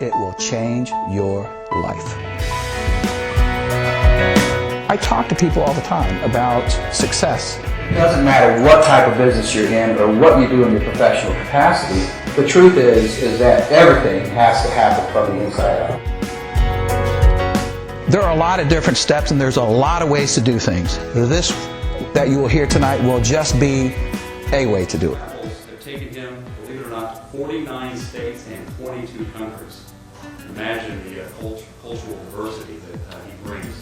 It will change your life. I talk to people all the time about success. It doesn't matter what type of business you're in or what you do in your professional capacity. The truth is that everything has to happen from the inside out. There are a lot of different steps and there's a lot of ways to do things. This that you will hear tonight will just be a way to do it. They've taken him, believe it or not, to 49 states and 22 countries. Imagine the cultural diversity that he brings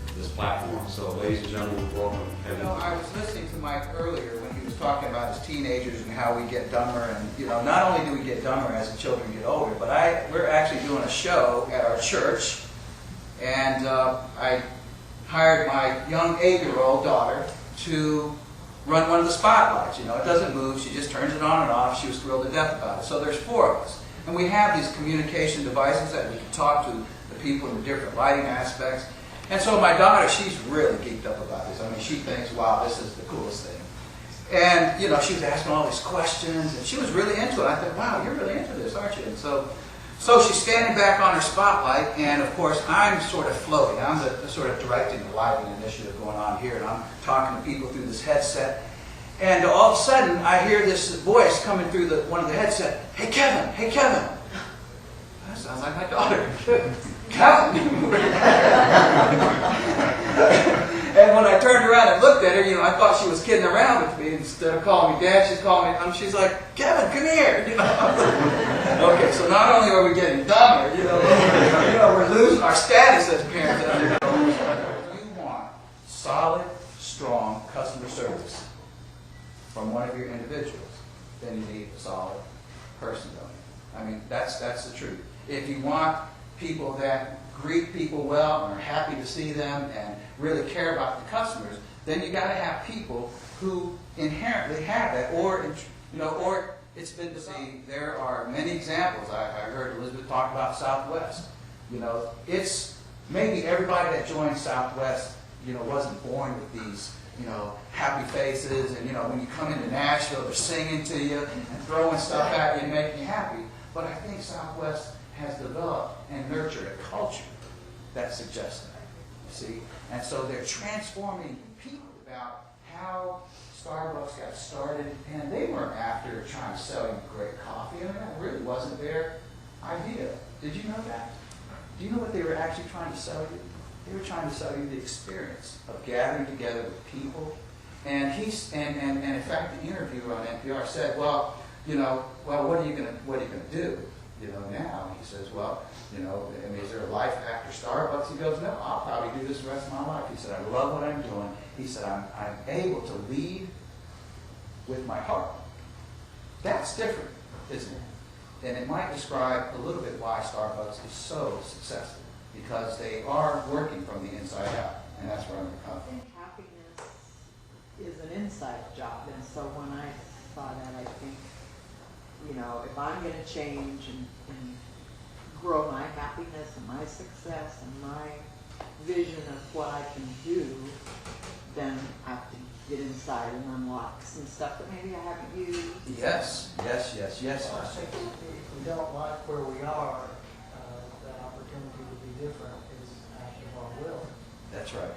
to this platform. So, ladies and gentlemen, welcome, Kevin. You know, I was listening to Mike earlier when he was talking about his teenagers and how we get dumber. And, you know, not only do we get dumber as the children get older, but we're actually doing a show at our church. And I hired my young 8-year-old daughter to run one of the spotlights. You know, it doesn't move. She just turns it on and off. She was thrilled to death about it. So there's 4 of us. And we have these communication devices that we can talk to the people in the different lighting aspects. And so my daughter, she's really geeked up about this. I mean, she thinks, wow, this is the coolest thing. And, you know, she was asking all these questions, and she was really into it. I thought, wow, you're really into this, aren't you? And so she's standing back on her spotlight, and of course, I'm sort of floating. I'm the sort of directing the lighting initiative going on here, and I'm talking to people through this headset. And all of a sudden, I hear this voice coming through one of the headset. Hey, Kevin! Hey, Kevin! That sounds like my daughter. Kevin! And when I turned around and looked at her, you know, I thought she was kidding around with me. Instead of calling me Dad, she's calling me. She's like, Kevin, come here! You know. Okay, so not only are we getting dumber, you know, we're losing our status as parents. You want solid, strong customer service from one of your individuals, then you need a solid person, don't you? I mean, that's the truth. If you want people that greet people well and are happy to see them and really care about the customers, then you got to have people who inherently have that, or it's been to see. There are many examples. I heard Elizabeth talk about Southwest. You know, it's maybe everybody that joined Southwest, you know, wasn't born with these, you know, happy faces, and, you know, when you come into Nashville, they're singing to you and throwing stuff at you and making you happy. But I think Southwest has developed and nurtured a culture that suggests that, you see? And so they're transforming people about how Starbucks got started, and they weren't after trying to sell you great coffee. I mean, that really wasn't their idea. Did you know that? Do you know what they were actually trying to sell you? They were trying to sell you the experience of gathering together with people. And and in fact, the interviewer on NPR said, well, what are you gonna do, you know, now? And he says, well, you know, I mean, is there a life after Starbucks? He goes, no, I'll probably do this the rest of my life. He said, I love what I'm doing. He said, I'm able to lead with my heart. That's different, isn't it? And it might describe a little bit why Starbucks is so successful, because they are working from the inside out, and that's where I'm going to come. I think happiness is an inside job, and so when I saw that, I think, you know, if I'm going to change and grow my happiness and my success and my vision of what I can do, then I have to get inside and unlock some stuff that maybe I haven't used. Yes. Well, I think if we don't like where we are, that opportunity to be different is an act of our will. That's right.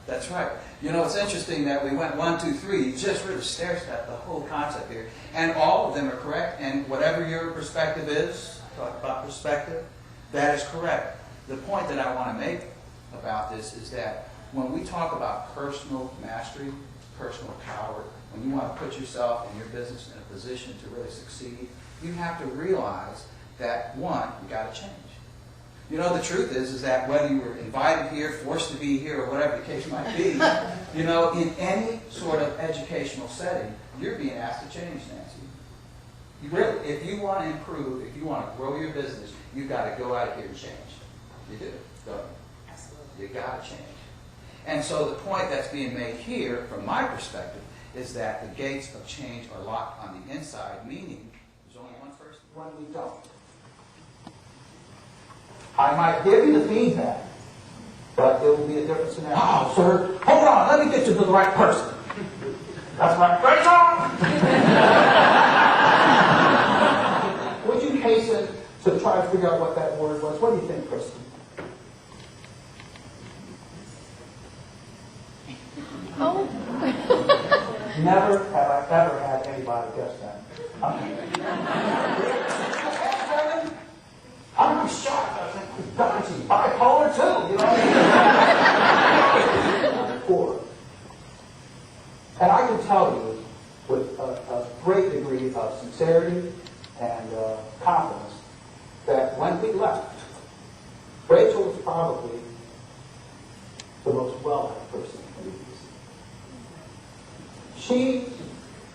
That's right. You know, it's interesting that we went 1, 2, 3. You just really stair-step the whole concept here. And all of them are correct. And whatever your perspective is, talk about perspective, that is correct. The point that I want to make about this is that when we talk about personal mastery, personal power, when you want to put yourself and your business in a position to really succeed, you have to realize that, one, you got to change. You know, the truth is that whether you were invited here, forced to be here, or whatever the case might be, you know, in any sort of educational setting, you're being asked to change, Nancy. You really, if you want to improve, if you want to grow your business, you've got to go out here and change. You do, don't you? Absolutely. You got to change. And so the point that's being made here, from my perspective, is that the gates of change are locked on the inside, meaning there's only one person. When we don't. I might give you the feedback, but it will be a different scenario. Oh, sir, hold on, let me get you to the right person. That's right. Rachel! Would you hasten to try to figure out what that word was. What do you think, Kristen? Oh. Never have I ever had anybody guess that. I'm shocked. I was like, God, she's bipolar too, you know? Poor. And I can tell you with a great degree of sincerity and confidence that when we left, Rachel was probably the most well-liked person in the UBC. She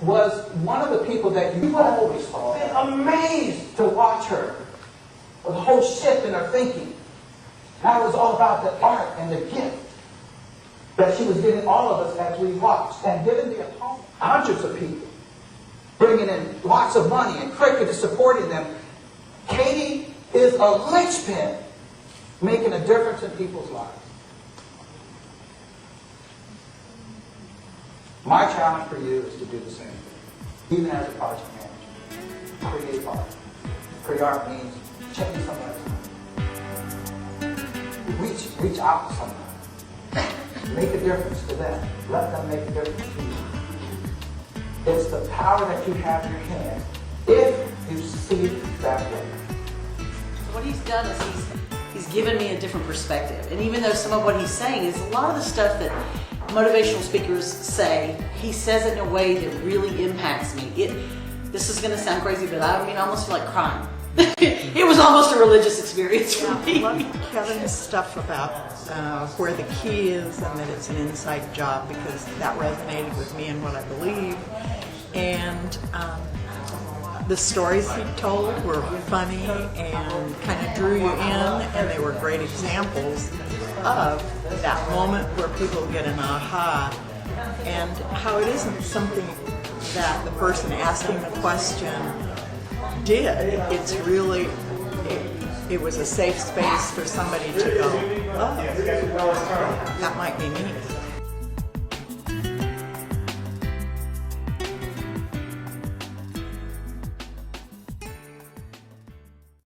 was one of the people that you always saw. Been amazed to watch her. The whole shift in her thinking. Now it was all about the art and the gift that she was giving all of us as we watched, and giving the atonement. Hundreds of people bringing in lots of money, and Cricket is supporting them. Katie is a linchpin making a difference in people's lives. My challenge for you is to do the same thing. Even as a project manager, create art. Create art means change somebody's life. Reach out to somebody. Make a difference to them. Let them make a difference to you. It's the power that you have in your hand if you see it that way. So what he's done is he's given me a different perspective. And even though some of what he's saying is a lot of the stuff that motivational speakers say, he says it in a way that really impacts me. This is going to sound crazy, but I mean, I almost feel like crying. It was almost a religious experience for me. I love Kevin's stuff about where the key is and that it's an inside job, because that resonated with me and what I believe. And the stories he told were funny and kind of drew you in, and they were great examples of that moment where people get an aha, and how it isn't something that the person asking the question did. It's really, it was a safe space for somebody to go, oh, that might be me.